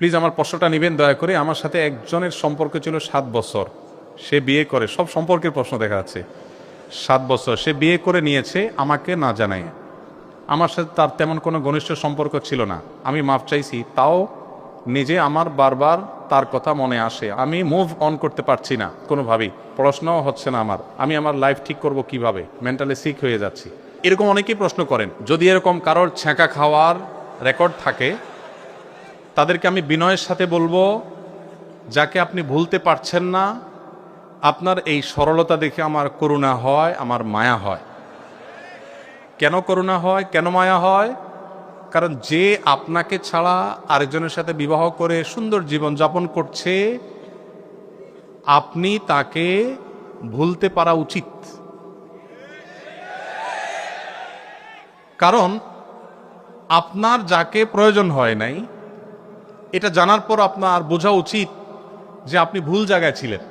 Please আমার প্রশ্নটা নেবেন দয়া করে। আমার সাথে একজনের সম্পর্ক ছিল 7 বছর, সে বিয়ে করে, সব সম্পর্কের প্রশ্ন দেখা যাচ্ছে। 7 বছর সে বিয়ে করে নিয়েছে আমাকে না জানায়। আমার সাথে তার তেমন কোনো ঘনিষ্ঠ সম্পর্ক ছিল না। আমি মাফ চাইছি, তাও নিজে আমার বারবার তার কথা মনে আসে। আমি মুভ অন করতে পারছি না কোনোভাবেই, প্রশ্নও হচ্ছে না আমার। আমি আমার লাইফ ঠিক করব কিভাবে, মেন্টালি সিক হয়ে যাচ্ছি। এরকম অনেকেই প্রশ্ন করেন। যদি এরকম কারোর ছ্যাঁকা খাওয়ার রেকর্ড থাকে, তাদেরকে আমি বিনয়ের সাথে বলবো, যাকে আপনি ভুলতে পারছেন না, আপনার এই সরলতা দেখে আমার করুণা হয়, আমার মায়া হয়। কেন করুণা হয়, কেন মায়া হয়? কারণ যে আপনাকে ছাড়া আরেকজনের সাথে বিবাহ করে সুন্দর জীবন যাপন করছে, আপনি তাকে ভুলতে পারা উচিত। কারণ আপনার যাকে প্রয়োজন হয় নাই, এটা জানার পর আপনার বোঝা উচিত যে আপনি ভুল জায়গায় ছিলেন।